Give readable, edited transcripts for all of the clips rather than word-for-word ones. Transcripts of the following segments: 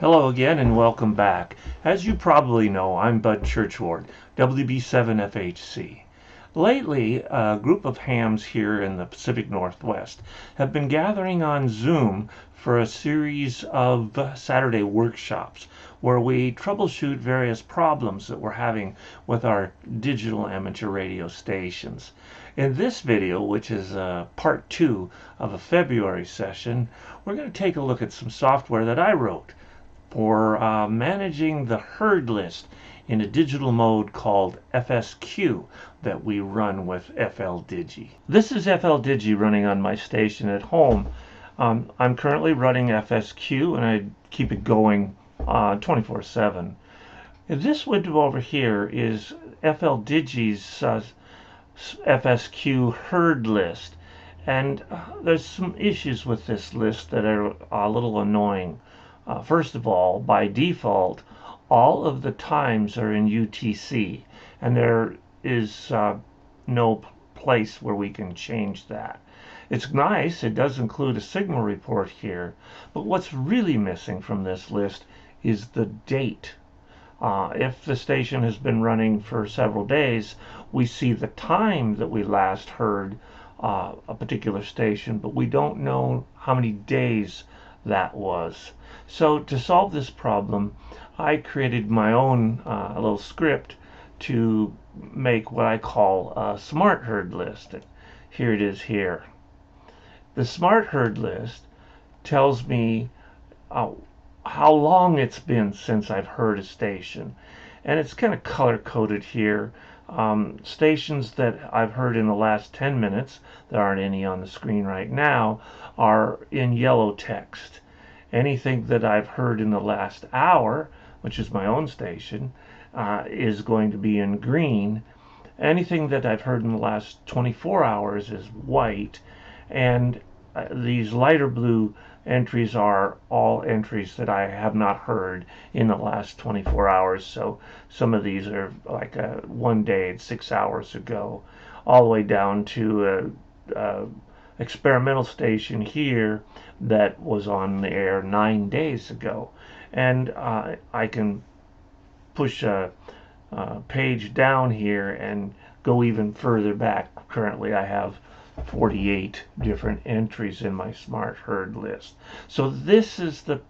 Hello again and welcome back. As you probably know, I'm Bud Churchward, WB7FHC. Lately, a group of hams here in the Pacific Northwest have been gathering on Zoom for a series of Saturday workshops where we troubleshoot various problems that we're having with our digital amateur radio stations. In this video, which is part 2 of a February session, we're going to take a look at some software that I wrote for managing the herd list in a digital mode called FSQ that we run with FLDIGI. This is FLDIGI running on my station at home. I'm currently running FSQ and I keep it going 24/7. This window over here is FLDIGI'S FSQ herd list, and there's some issues with this list that are a little annoying. First of all, by default, all of the times are in UTC, and there is no place where we can change that. It's nice, it does include a signal report here, but what's really missing from this list is the date. If the station has been running for several days, we see the time that we last heard a particular station, but we don't know how many days that was. So to solve this problem, I created my own little script to make what I call a smart herd list. Here it is here. The smart herd list tells me uh, how long it's been since I've heard a station. And it's kind of color coded here. Stations that I've heard in the last 10 minutes, there aren't any on the screen right now, are in yellow text. Anything that I've heard in the last hour, which is my own station, is going to be in green. Anything that I've heard in the last 24 hours is white. And these lighter blue entries are all entries that I have not heard in the last 24 hours. So some of these are like one day, 6 hours ago, all the way down to a experimental station here that was on the air 9 days ago. And I can push a page down here and go even further back. Currently, I have 48 different entries in my smart herd list. So this is the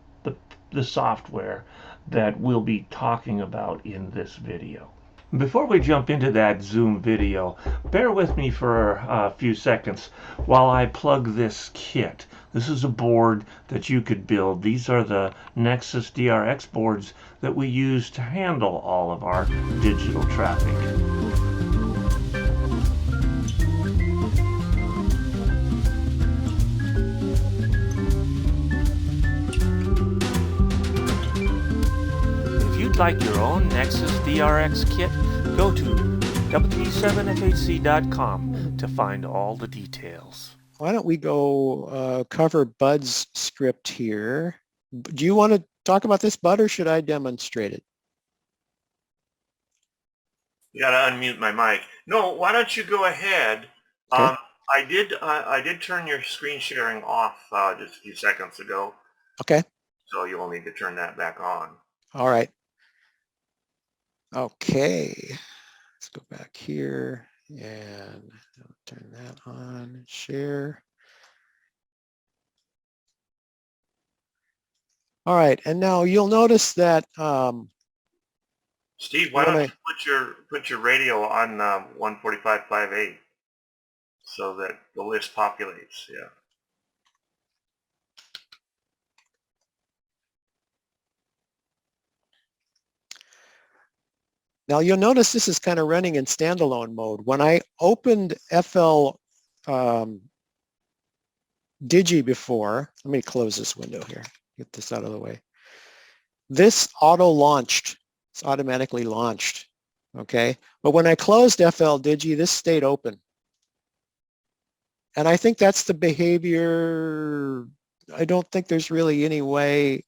software that we'll be talking about in this video. Before we jump into that Zoom video, bear with me for a few seconds while I plug this kit. This is a board that you could build. These are the Nexus DRX boards that we use to handle all of our digital traffic. If you'd like your own Nexus DRX kit, go to WB7FHC.com to find all the details. Why don't we go cover Bud's script here? Do you want to talk about this, Bud, or should I demonstrate it? You gotta unmute my mic. No, why don't you go ahead? Okay. I did turn your screen sharing off just a few seconds ago. Okay. So you will need to turn that back on. All right. Okay. Let's go back here and turn that on. Share. All right. And now you'll notice that Steve, why don't you put your radio on 145.58 so that the list populates? Yeah. Now you'll notice this is kind of running in standalone mode. When I opened FL Digi before, let me close this window here, get this out of the way. This auto-launched, it's automatically launched, okay? But when I closed FL Digi, this stayed open. And I think that's the behavior. I don't think there's really any way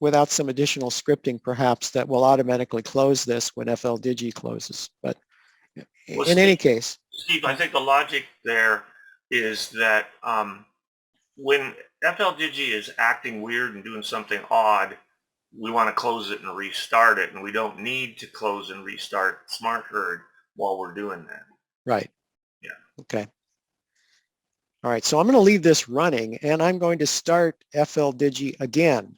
without some additional scripting perhaps that will automatically close this when FLDIGI closes. But in any case. Steve, I think the logic there is that when FLDIGI is acting weird and doing something odd, we want to close it and restart it, and we don't need to close and restart Smart Herd while we're doing that. Right. Yeah. Okay. All right, so I'm going to leave this running, and I'm going to start FLDIGI again.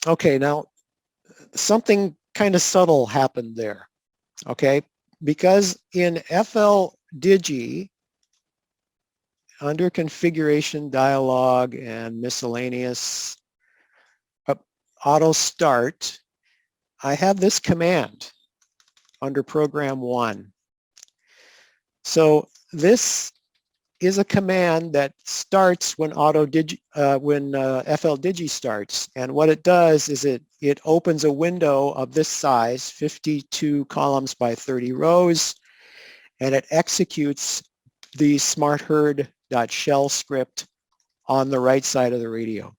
Okay, now something kind of subtle happened there, okay? Because in FLDIGI, under configuration dialog and miscellaneous auto start, I have this command under program 1. So this is a command that starts when FLDIGI starts, and what it does is it opens a window of this size, 52 columns by 30 rows, and it executes the smartherd.shell script on the right side of the radio.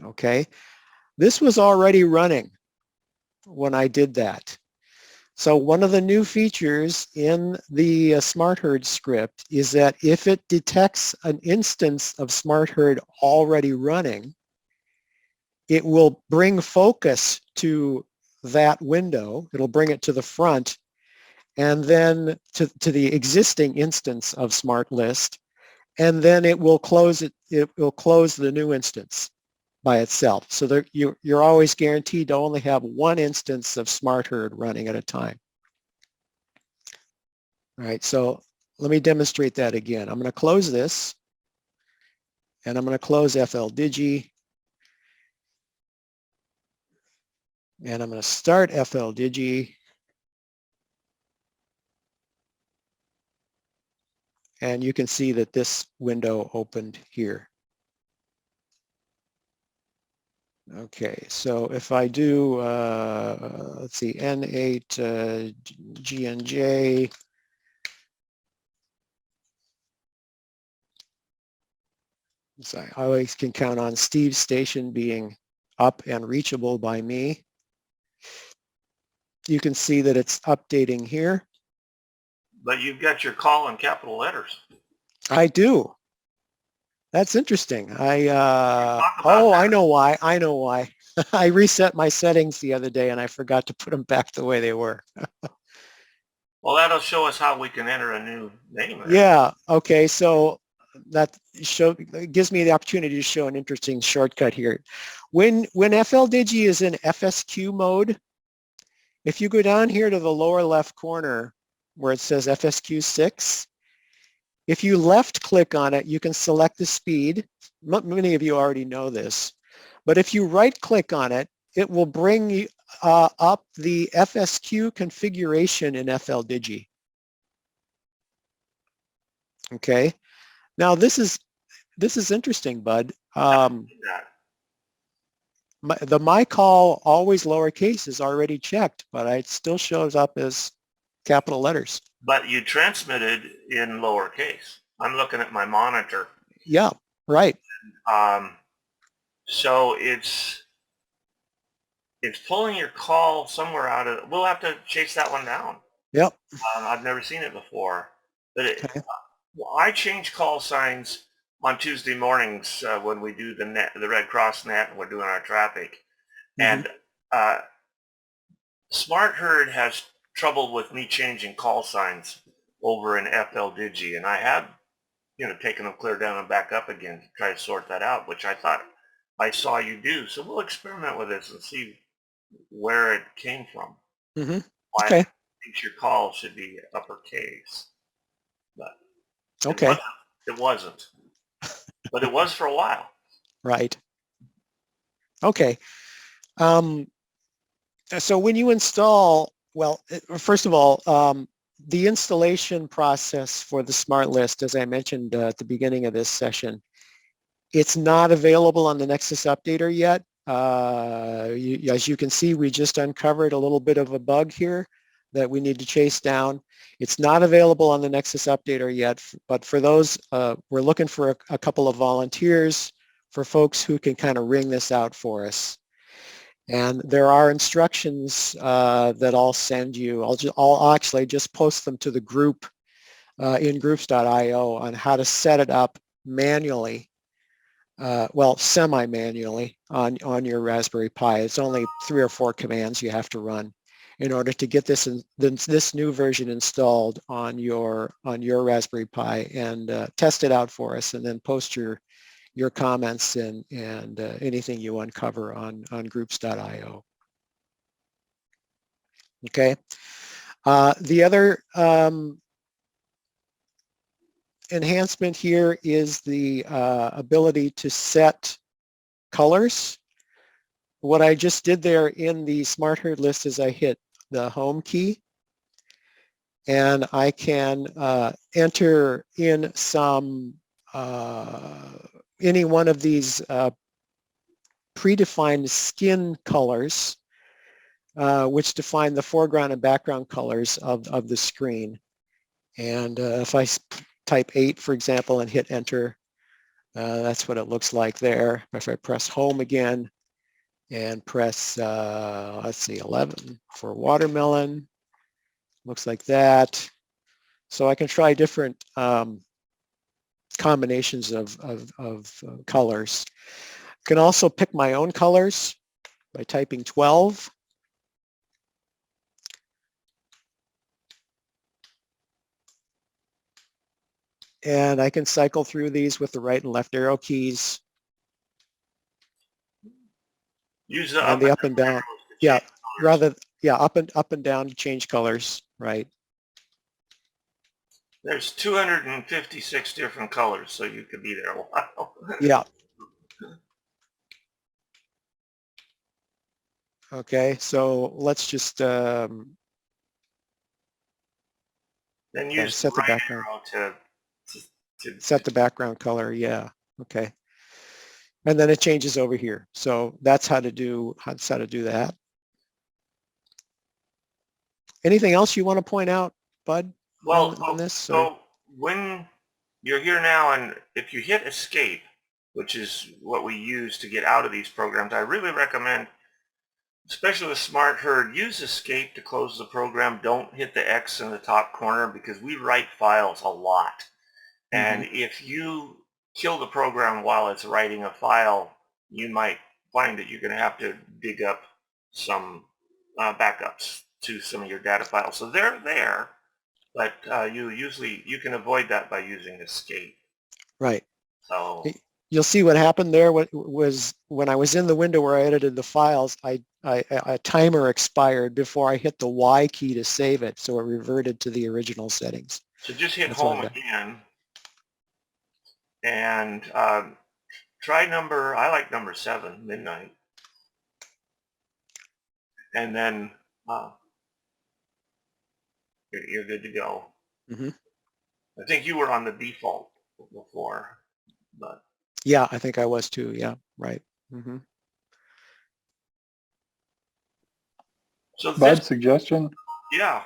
Okay, this was already running when I did that. So one of the new features in the SmartHerd script is that if it detects an instance of SmartHerd already running, it will bring focus to that window. It'll bring it to the front and then to the existing instance of SmartList, and then it will close it. It will close the new instance by itself. So there, you're always guaranteed to only have one instance of SmartHerd running at a time. All right, so let me demonstrate that again. I'm going to close this, and I'm going to close FLDIGI, and I'm going to start FLDIGI, and you can see that this window opened here. Okay, so if I do, let's see, N8 GNJ, so I always can count on Steve's station being up and reachable by me. You can see that it's updating here. But you've got your call in capital letters. I do. That's interesting. I know why. I know why. I reset my settings the other day and I forgot to put them back the way they were. Well, that'll show us how we can enter a new name there. Yeah. Okay. So that gives me the opportunity to show an interesting shortcut here. When FLDIGI is in FSQ mode, if you go down here to the lower left corner where it says FSQ 6, if you left click on it, you can select the speed. Many of you already know this, but if you right click on it, it will bring up the FSQ configuration in FLDIGI. Okay, now this is interesting, Bud. The my call always lowercase is already checked, but it still shows up as capital letters. But you transmitted in lowercase. I'm looking at my monitor. Yeah, right. So it's pulling your call somewhere out of. We'll have to chase that one down. Yep. I've never seen it before, but I change call signs on Tuesday mornings when we do the Red Cross net and we're doing our traffic, and SmartHerd has trouble with me changing call signs over in FLDIGI, and I have, taken them clear down and back up again to try to sort that out, which I thought I saw you do. So we'll experiment with this and see where it came from. Why okay. I think your call should be uppercase, but okay, it wasn't. But it was for a while. Right. Okay. So when you install, well, first of all, the installation process for the SmartList, as I mentioned at the beginning of this session, it's not available on the Nexus Updater yet. As you can see, we just uncovered a little bit of a bug here that we need to chase down. It's not available on the Nexus Updater yet, but for those, we're looking for a couple of volunteers, for folks who can kind of wring this out for us. And there are instructions that I'll send you. I'll actually just post them to the group in groups.io on how to set it up manually, well, semi-manually on your Raspberry Pi. It's only 3 or 4 commands you have to run in order to get this new version installed on your Raspberry Pi, and test it out for us, and then post your comments and anything you uncover on groups.io. Okay. The other enhancement here is the ability to set colors. What I just did there in the Smart Herd list is I hit the home key, and I can enter in some any one of these predefined skin colors, which define the foreground and background colors of the screen. And if I type 8, for example, and hit enter, that's what it looks like there. If I press home again and press, let's see, 11 for watermelon, looks like that. So I can try different combinations of colors. I can also pick my own colors by typing 12. And I can cycle through these with the right and left arrow keys. Use the and the up and down. Yeah, up and down to change colors, right? There's 256 different colors, so you could be there a while. Yeah. Okay, so let's just then use set the right background arrow to set the background color. Yeah. Okay. And then it changes over here. So that's how to do that. Anything else you want to point out, Bud? Well, on this? So when you're here now, and if you hit escape, which is what we use to get out of these programs, I really recommend, especially with Smart Herd, use escape to close the program. Don't hit the X in the top corner, because we write files a lot. And if you kill the program while it's writing a file, you might find that you're going to have to dig up some backups to some of your data files. So they're there, but you can avoid that by using escape. Right. So you'll see what happened there was when I was in the window where I edited the files, a timer expired before I hit the Y key to save it, so it reverted to the original settings. So just hit home again, and try I like number 7, midnight, and then you're good to go. I think you were on the default before, but yeah, I think I was too. Yeah, right. So Bud's suggestion. Yeah.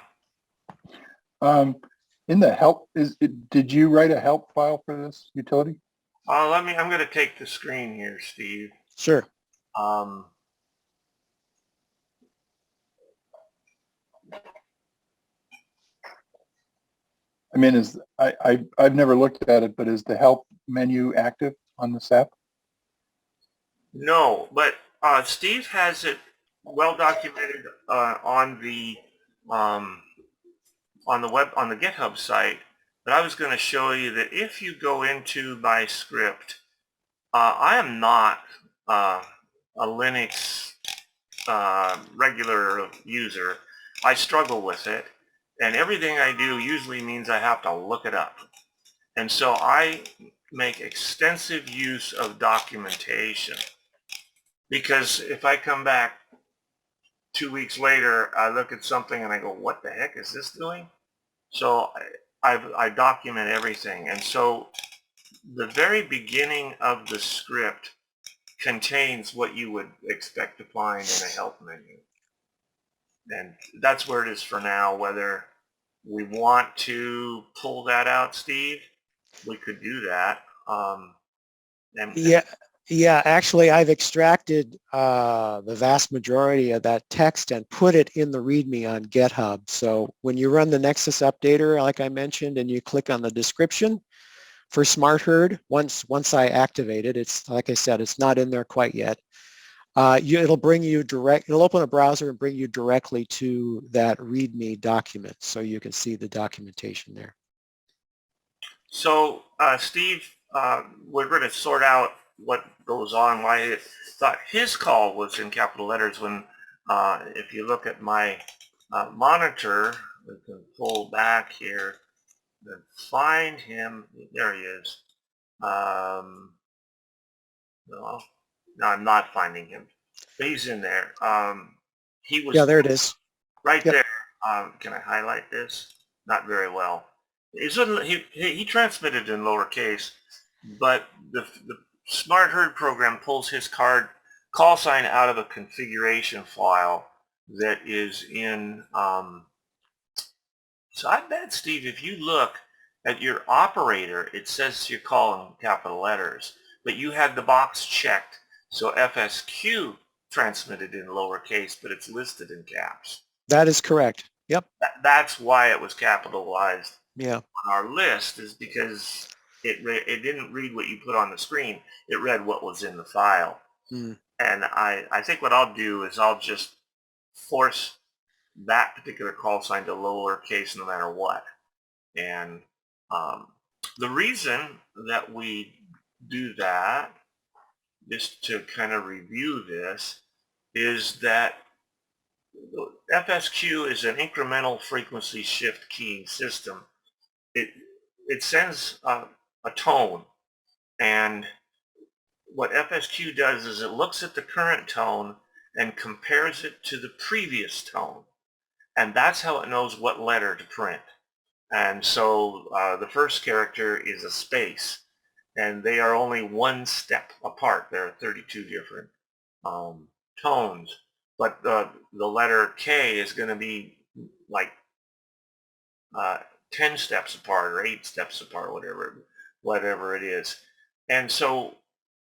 In the help, did you write a help file for this utility? I'm going to take the screen here, Steve. Sure. I mean, I've never looked at it, but is the help menu active on the app? No, but Steve has it well documented on the GitHub site. But I was going to show you that if you go into my script, I am not a Linux regular user. I struggle with it, and everything I do usually means I have to look it up. And so I make extensive use of documentation, because if I come back 2 weeks later, I look at something and I go, what the heck is this doing? So I document everything. And so the very beginning of the script contains what you would expect to find in a help menu. And that's where it is for now. Whether we want to pull that out, Steve, we could do that. Yeah, actually, I've extracted the vast majority of that text and put it in the README on GitHub. So when you run the Nexus updater, like I mentioned, and you click on the description, For Smart Herd, once I activate it, it's like I said, it's not in there quite yet. It'll bring you it'll open a browser and bring you directly to that README document, so you can see the documentation there. So, Steve, we're going to sort out what goes on, why I thought his call was in capital letters when, if you look at my monitor, we can pull back here and find him. There he is. No, I'm not finding him. But he's in there. He was. Yeah, there it is. Right Yep. there. Can I highlight this? Not very well. He transmitted in lowercase, but the Smart Herd program pulls his call sign out of a configuration file that is in. So I bet, Steve, if you look at your operator, it says you're calling capital letters, but you had the box checked, so FSQ transmitted in lowercase, but it's listed in caps. That is correct. Yep. That's why it was capitalized. Yeah. On our list, is because it didn't read what you put on the screen. It read what was in the file. Mm. And I think what I'll do is I'll just force that particular call sign to lowercase no matter what. And the reason that we do that, just to kind of review this, is that FSQ is an incremental frequency shift keying system. It sends a tone, and what FSQ does is it looks at the current tone and compares it to the previous tone, and that's how it knows what letter to print. And so the first character is a space, and they are only one step apart. There are 32 different tones, but the letter K is going to be like 10 steps apart or 8 steps apart, whatever it is. And so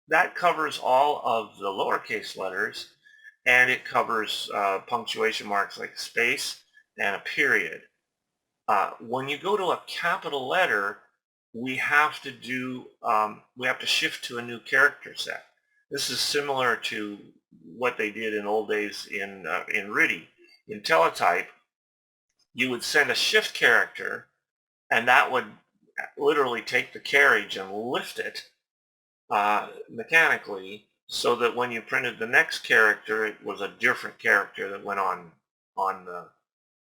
that covers all of the lowercase letters, and it covers punctuation marks like a space and a period. When you go to a capital letter, we have to shift to a new character set. This is similar to what they did in old days in RIDI. In teletype, you would send a shift character, and that would literally take the carriage and lift it mechanically, so that when you printed the next character, it was a different character that went on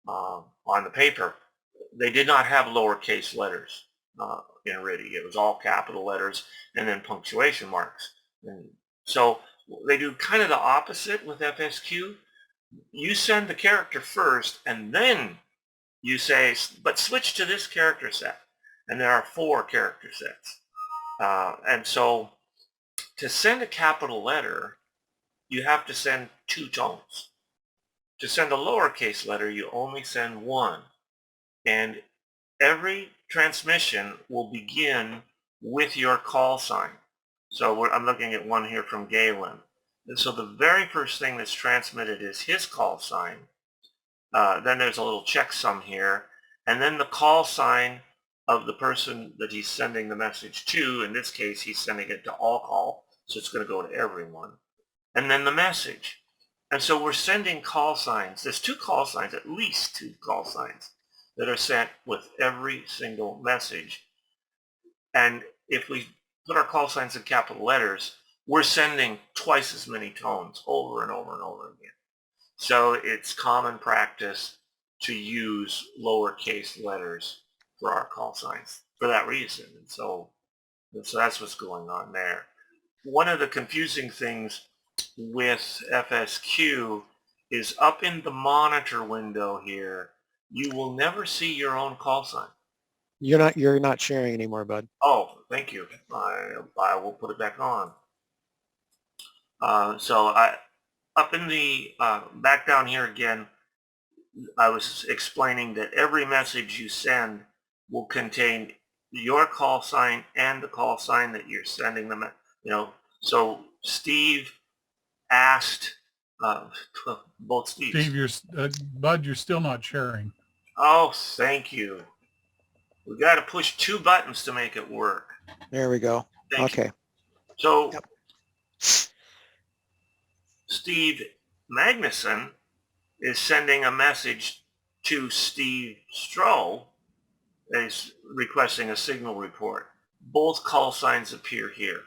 the paper. They did not have lowercase letters in RIDI. It was all capital letters and then punctuation marks. And so they do kind of the opposite with FSQ. You send the character first, and then you say, but switch to this character set. And there are 4 character sets. And so to send a capital letter, you have to send 2 tones. To send a lowercase letter, you only send 1. And every transmission will begin with your call sign. So I'm looking at one here from Galen. And so the very first thing that's transmitted is his call sign. Then there's a little checksum here, and then the call sign of the person that he's sending the message to. In this case, he's sending it to all call, so it's going to go to everyone. And then the message. And so we're sending call signs. There's 2 call signs, at least 2 call signs, that are sent with every single message. And if we put our call signs in capital letters, we're sending twice as many tones over and over and over again. So it's common practice to use lowercase letters for our call signs for that reason. And so that's what's going on there. One of the confusing things with FSQ is up in the monitor window here, you will never see your own call sign. You're not sharing anymore, bud. Oh, thank you. I will put it back on. Up in the, back down here again, I was explaining that every message you send will contain your call sign and the call sign that you're sending them, so Steve asked, both Steves. Steve, Bud, you're still not sharing. Oh, thank you. We got to push 2 buttons to make it work. There we go. Thank you. Okay. So Yep. Steve Magnuson is sending a message to Steve Stroh, is requesting a signal report. Both call signs appear here.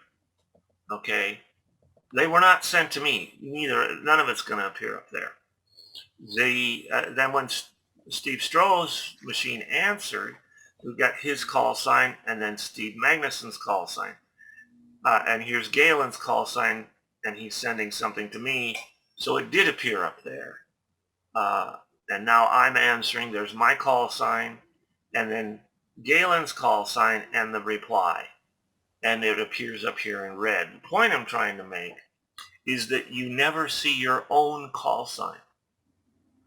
Okay. They were not sent to me. None of it's going to appear up there. Then when Steve Stroh's machine answered, we got his call sign and then Steve Magnuson's call sign. And here's Galen's call sign, and he's sending something to me. So it did appear up there. And now I'm answering. There's my call sign, and then Galen's call sign and the reply. And it appears up here in red. The point I'm trying to make is that you never see your own call sign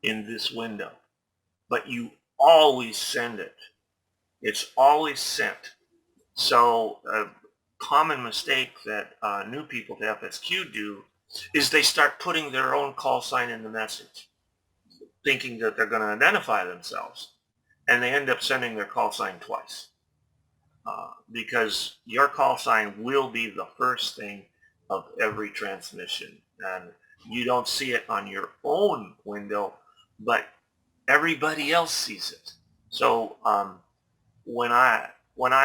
in this window, but you always send it. It's always sent. So a common mistake that new people to FSQ do is they start putting their own call sign in the message, thinking that they're going to identify themselves, and they end up sending their call sign twice. Because your call sign will be the first thing of every transmission, and you don't see it on your own window, but everybody else sees it. So when I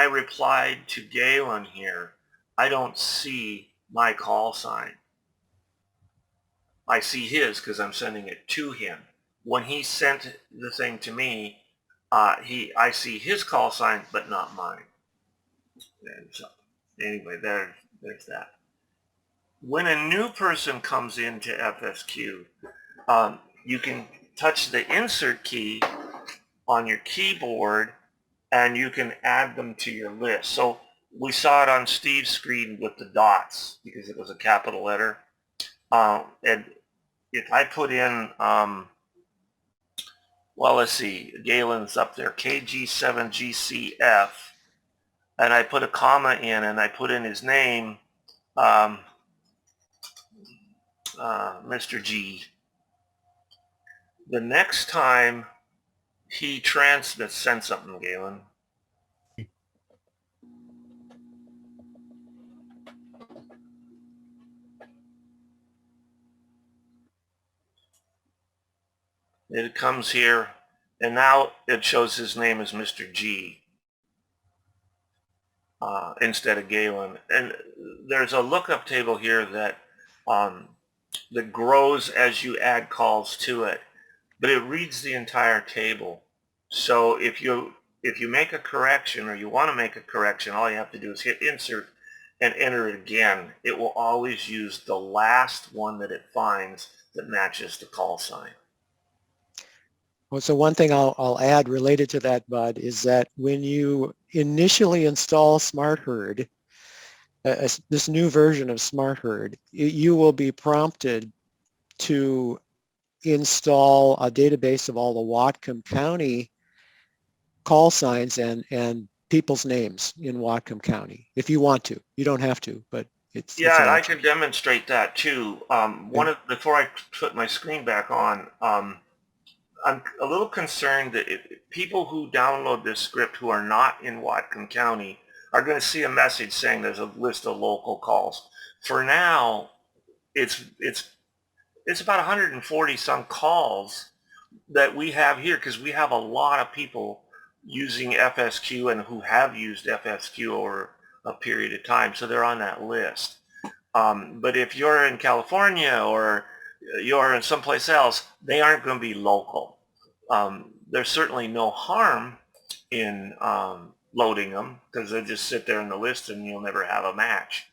replied to Galen here, I don't see my call sign. I see his because I'm sending it to him. When he sent the thing to me, I see his call sign, but not mine. And so, anyway, there's that. When a new person comes into FSQ, you can touch the insert key on your keyboard and you can add them to your list. So we saw it on Steve's screen with the dots because it was a capital letter. And if I put in, well, let's see, Galen's up there, KG7GCF, and I put a comma in and I put in his name, Mr. G. The next time he transmits, send something, Galen. It comes here, and now it shows his name as Mr. G instead of Galen. And there's a lookup table here that that grows as you add calls to it, but it reads the entire table. So if you make a correction or you want to make a correction, all you have to do is hit insert and enter it again. It will always use the last one that it finds that matches the call sign. Well, so one thing I'll add related to that, Bud, is that when you initially install SmartHerd, this new version of SmartHerd, you will be prompted to install a database of all the Whatcom County call signs and people's names in Whatcom County, if you want to. You don't have to, but it's I can demonstrate that too. Before I put my screen back on, I'm a little concerned that people who download this script who are not in Whatcom County are going to see a message saying there's a list of local calls. For now, it's about 140 some calls that we have here because we have a lot of people using FSQ and who have used FSQ over a period of time, so they're on that list. But if you're in California or you're in someplace else, they aren't going to be local. There's certainly no harm in loading them because they just sit there in the list and you'll never have a match.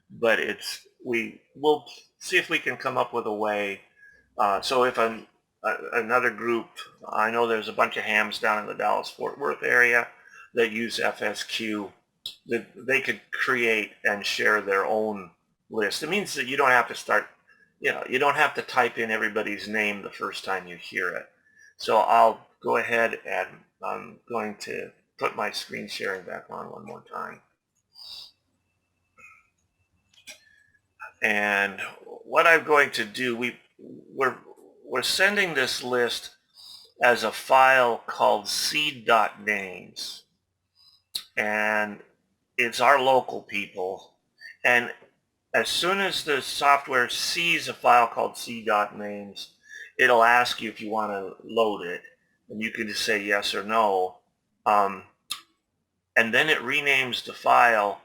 But we'll see if we can come up with a way. So if another group, I know there's a bunch of hams down in the Dallas-Fort Worth area that use FSQ, that they could create and share their own list. It means that you don't have to start, you don't have to type in everybody's name the first time you hear it. So I'll go ahead and I'm going to put my screen sharing back on one more time. And what I'm going to do, we're sending this list as a file called seed.names. And it's our local people. And as soon as the software sees a file called c.names, it'll ask you if you want to load it. And you can just say yes or no. And then it renames the file,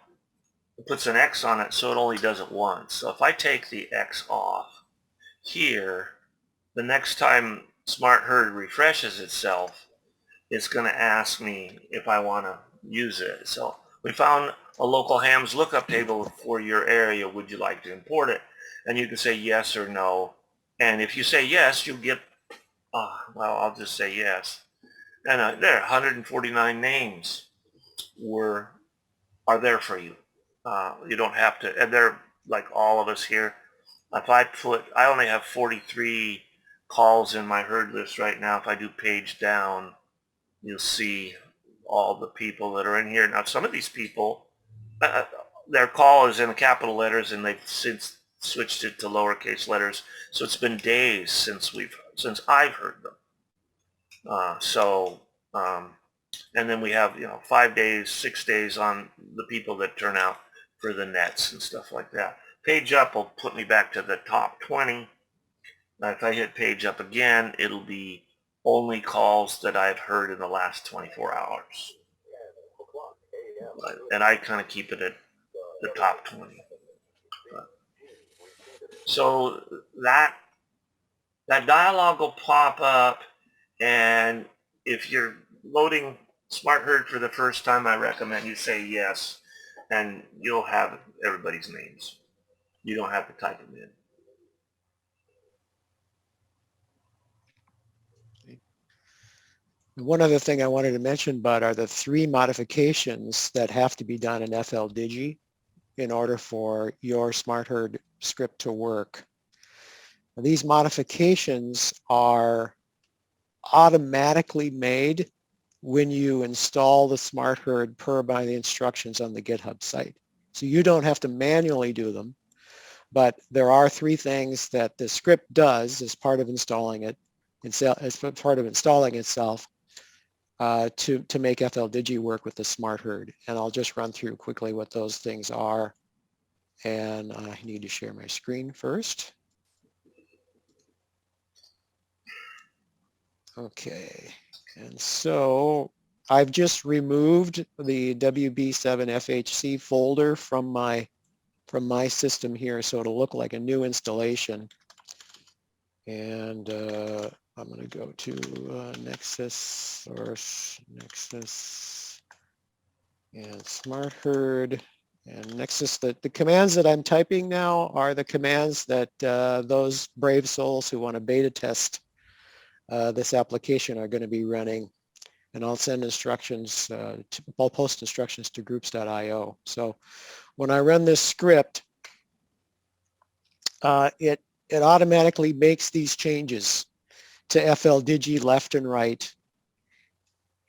it puts an X on it, so it only does it once. So if I take the X off here, the next time SmartHerd refreshes itself, it's going to ask me if I want to use it. So we found a local hams lookup table for your area. Would you like to import it? And you can say yes or no. And if you say yes, you'll get, well, I'll just say yes. And there, 149 names are there for you. You don't have to, and they're like all of us here. If I only have 43 calls in my herd list right now. If I do page down, you'll see all the people that are in here. Now, some of these people, their call is in the capital letters, and they've since switched it to lowercase letters. So it's been days since I've heard them. And then we have 5 days, 6 days on the people that turn out for the nets and stuff like that. Page up will put me back to the top 20. Now, if I hit page up again, it'll be only calls that I've heard in the last 24 hours. And I kind of keep it at the top 20. So that dialog will pop up, and if you're loading SmartHerd for the first time, I recommend you say yes, and you'll have everybody's names. You don't have to type them in. One other thing I wanted to mention, Bud, are the 3 modifications that have to be done in FLDIGI in order for your SmartHerd script to work. These modifications are automatically made when you install the SmartHerd per by the instructions on the GitHub site. So you don't have to manually do them, but there are 3 things that the script does as part of installing it, as part of installing itself to make FLDIGI work with the SmartHerd. And I'll just run through quickly what those things are. And I need to share my screen first. Okay, and so I've just removed the WB7 FHC folder from my system here, so it'll look like a new installation. And I'm going to go to Nexus, source, Nexus, and SmartHerd. And Nexus, the commands that I'm typing now are the commands that those brave souls who want to beta test this application are going to be running. And I'll send instructions, I'll post instructions to groups.io. So when I run this script, it automatically makes these changes to FLDIGI left and right.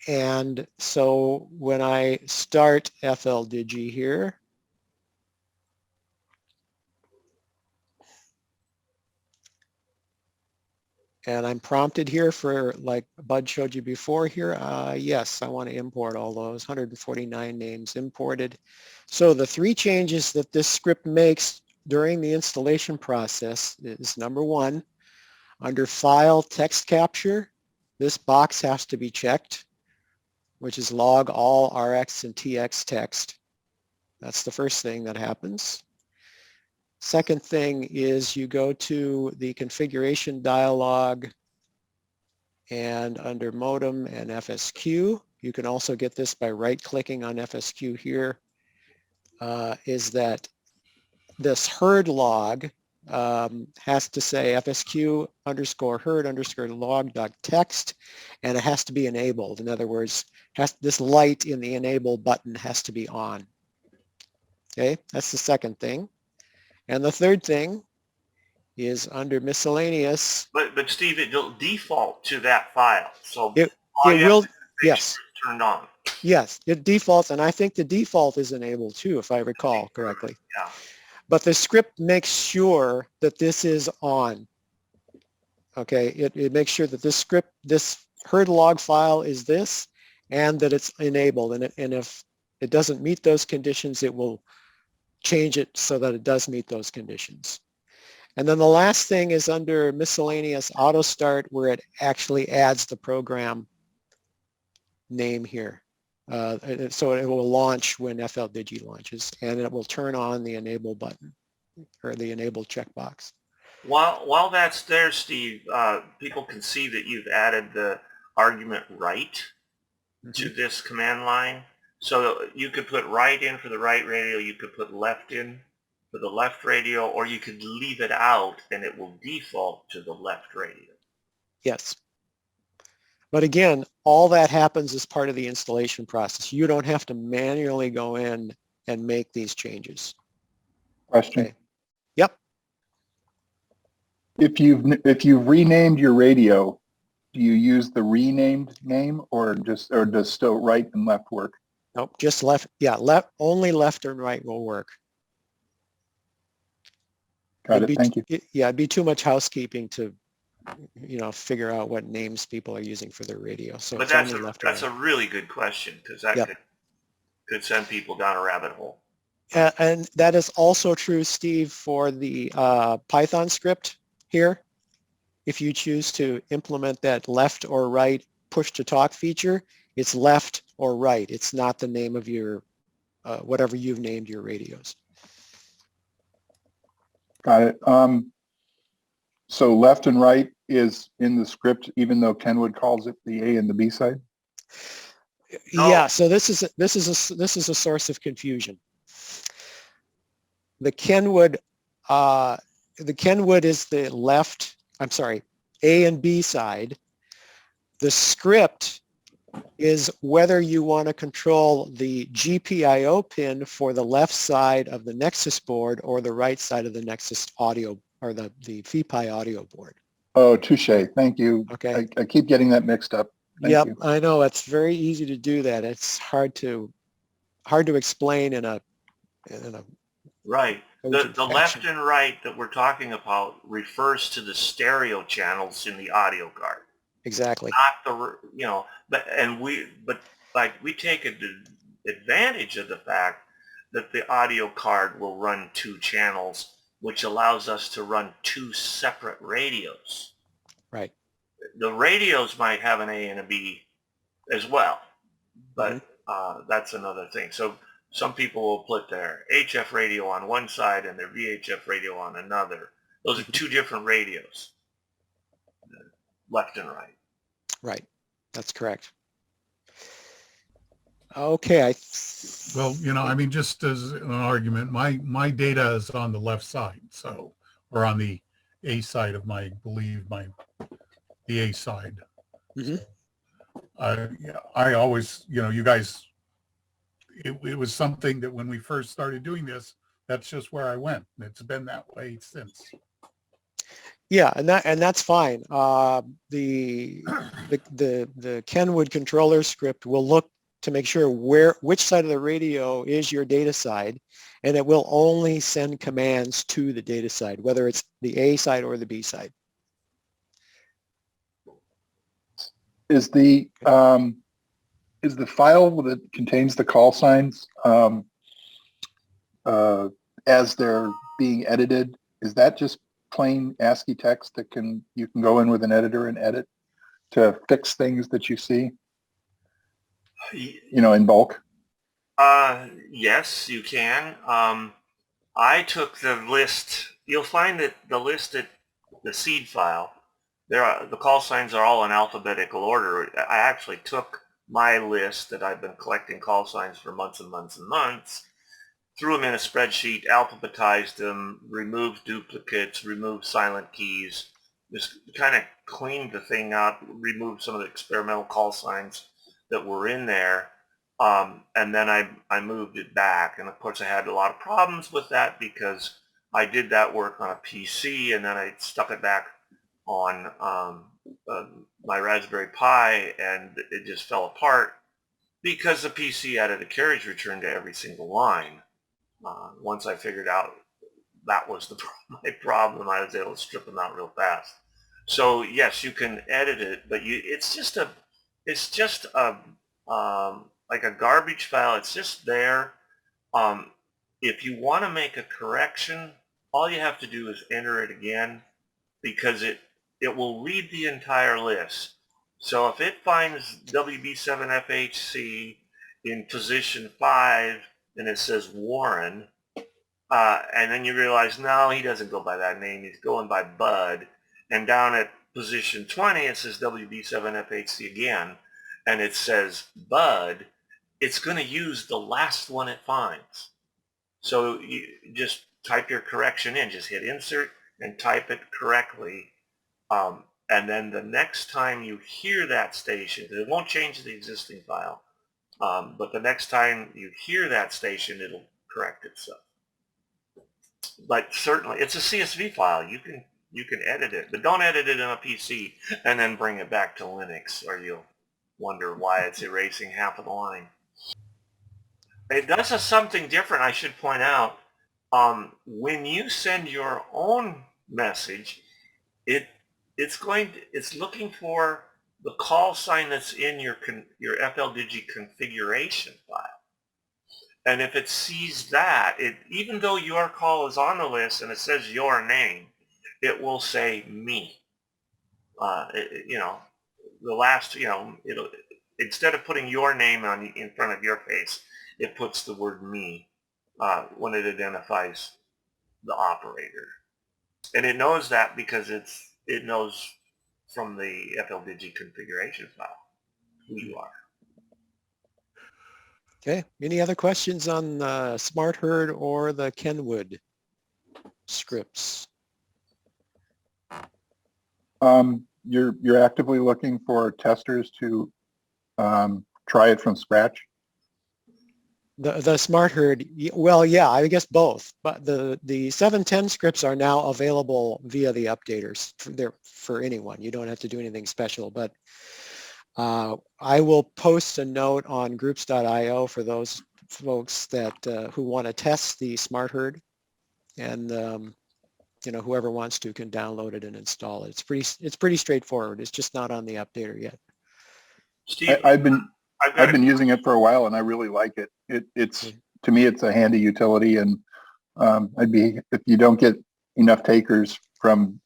And so when I start FLDIGI here, and I'm prompted here for, like Bud showed you before here, yes, I want to import all those 149 names imported. So the 3 changes that this script makes during the installation process is, number 1, under File Text Capture, this box has to be checked, which is log all RX and TX text. That's the first thing that happens. Second thing is you go to the configuration dialog, and under modem and FSQ, you can also get this by right-clicking on FSQ here, is that this herd log has to say FSQ _herd _log.text, and it has to be enabled. In other words, this light in the enable button has to be on. Okay, that's the second thing. And the third thing is under miscellaneous. But Steve, it'll default to that file. So it will, yes. Turned on. Yes, it defaults, and I think the default is enabled too, if I recall correctly. Yeah. But the script makes sure that this is on. Okay, it makes sure that this herd log file is this, and that it's enabled. And if it doesn't meet those conditions, it will change it so that it does meet those conditions. And then the last thing is under miscellaneous auto start, where it actually adds the program name here. So it will launch when FLDIGI launches, and it will turn on the enable button or the enable checkbox. While that's there, Steve, people can see that you've added the argument right to this command line. So you could put right in for the right radio, you could put left in for the left radio, or you could leave it out and it will default to the left radio. Yes. But again, all that happens as part of the installation process. You don't have to manually go in and make these changes. Question. Okay. Yep. If you've renamed your radio, do you use the renamed name or does still right and left work? Nope, just left. Yeah, left, only left and right will work. Got it. Thank you. Yeah, it'd be too much housekeeping to, figure out what names people are using for their radio. So but that's a really good question, because that could send people down a rabbit hole. And that is also true, Steve, for the Python script here. If you choose to implement that left or right push to talk feature, it's left or right. It's not the name of your, whatever you've named your radios. Got it. So left and right is in the script, even though Kenwood calls it the A and the B side? Yeah, so this is a source of confusion. The Kenwood is the left, I'm sorry, A and B side. The script is whether you want to control the GPIO pin for the left side of the Nexus board or the right side of the Nexus audio or the FEPI audio board. Oh, touche. Thank you. Okay. I keep getting that mixed up. Thank you. I know it's very easy to do that. It's hard to explain in a right. The left and right that we're talking about refers to the stereo channels in the audio card. Exactly. Not the, but we take advantage of the fact that the audio card will run 2 channels, which allows us to run 2 separate radios. Right. The radios might have an A and a B as well, but that's another thing. So some people will put their HF radio on one side and their VHF radio on another. Those are 2 different radios, left and right. Right. That's correct. Okay. Well, I mean, just as an argument, my data is on the left side, so, or on the A side of the A side. Mm-hmm. I always, you guys, it was something that when we first started doing this, that's just where I went. It's been that way since. Yeah, and that's fine. The Kenwood controller script will look to make sure which side of the radio is your data side, and it will only send commands to the data side, whether it's the A side or the B side. Is the file that contains the call signs as they're being edited, is that just plain ASCII text that you can go in with an editor and edit to fix things that you see, in bulk? Yes, you can. I took the list. You'll find that the list at the seed file, the call signs are all in alphabetical order. I actually took my list that I've been collecting call signs for months and months and months, threw them in a spreadsheet, alphabetized them, removed duplicates, removed silent keys, just kind of cleaned the thing up, removed some of the experimental call signs that were in there, and then I moved it back. And of course I had a lot of problems with that because I did that work on a PC and then I stuck it back on my Raspberry Pi and it just fell apart because the PC added a carriage return to every single line. Once I figured out that was my problem, I was able to strip them out real fast. So yes, you can edit it, but it's just a like a garbage file. It's just there. If you want to make a correction, all you have to do is enter it again, because it will read the entire list. So if it finds WB7FHC in position 5 and it says Warren, and then you realize, no, he doesn't go by that name, he's going by Bud, and down at position 20 it says WB7FHC again, and it says Bud, it's going to use the last one it finds. So you just type your correction in, just hit insert and type it correctly. And then the next time you hear that station, it won't change the existing file, but the next time you hear that station, it'll correct itself. But certainly, it's a CSV file. You can edit it, but don't edit it in a PC and then bring it back to Linux, or you'll wonder why it's erasing half of the line. It does something different, I should point out. When you send your own message, it's looking for the call sign that's in your FLDIGI configuration file. And if it sees that, even though your call is on the list and it says your name, it will say me. The last, it'll, instead of putting your name in front of your face, it puts the word me when it identifies the operator. And it knows that because it knows from the FLDIGI configuration file who you are. Okay, any other questions on Smart Herd or the Kenwood scripts? You're actively looking for testers to try it from scratch? The Smart Herd, well, yeah, I guess both. But the 710 scripts are now available via the updaters for anyone. You don't have to do anything special. But I will post a note on groups.io for those folks that who want to test the Smart Herd, and whoever wants to can download it and install it. It's pretty straightforward. It's just not on the updater yet. Steve, I've been using it for a while and I really like it. It's to me, it's a handy utility, and if you don't get enough takers from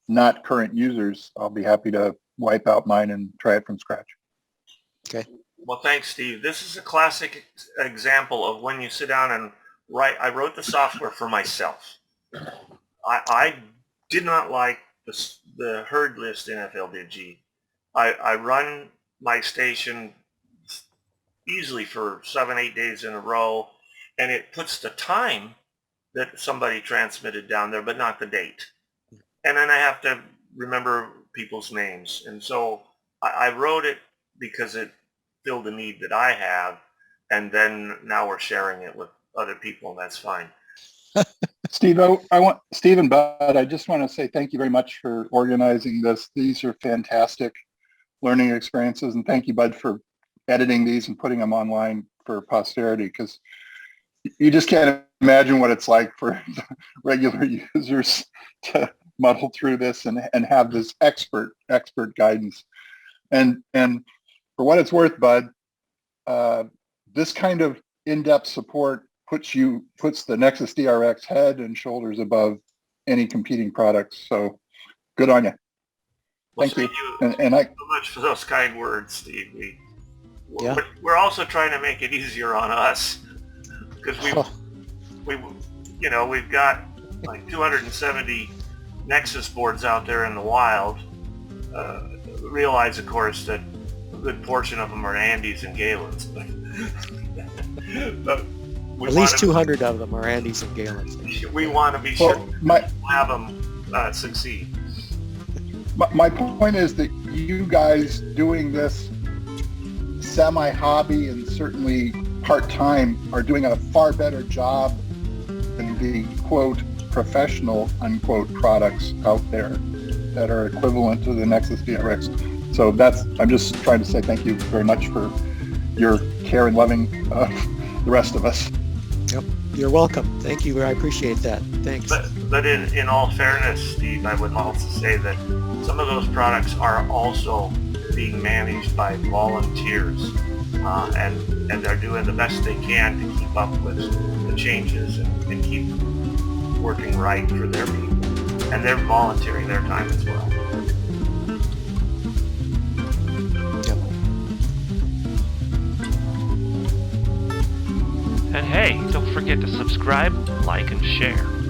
not current users, I'll be happy to wipe out mine and try it from scratch. Okay. Well, thanks, Steve. This is a classic example of when you sit down and write. I wrote the software for myself. I did not like the herd list in FLDIGI. I run my station easily for 7-8 days in a row, and it puts the time that somebody transmitted down there, but not the date. And then I have to remember people's names. And so I wrote it because it filled a need that I have, and then now we're sharing it with other people, and that's fine. Steve, Steve and Bud, I just want to say thank you very much for organizing this. These are fantastic learning experiences, and thank you, Bud, for editing these and putting them online for posterity, because you just can't imagine what it's like for regular users to muddle through this and have this expert guidance. And for what it's worth, Bud, this kind of in-depth support puts the Nexus DRX head and shoulders above any competing products. So good on you. Well, thank you. And I so much for those kind words, Steve. We're also trying to make it easier on us, because we've got like 270 Nexus boards out there in the wild. Realize, of course, that a good portion of them are Andys and Galen's. But at least 200 of them are Andys and Galen's. We want to be sure to have them succeed. My point is that you guys doing this semi-hobby and certainly part-time are doing a far better job than the quote professional unquote products out there that are equivalent to the Nexus DRX. So I'm just trying to say thank you very much for your care and loving the rest of us. Yep, you're welcome. Thank you. I appreciate that. Thanks. But in all fairness, Steve, I would also say that some of those products are also being managed by volunteers, and they're doing the best they can to keep up with the changes and keep working right for their people. And they're volunteering their time as well. And hey, don't forget to subscribe, like, and share.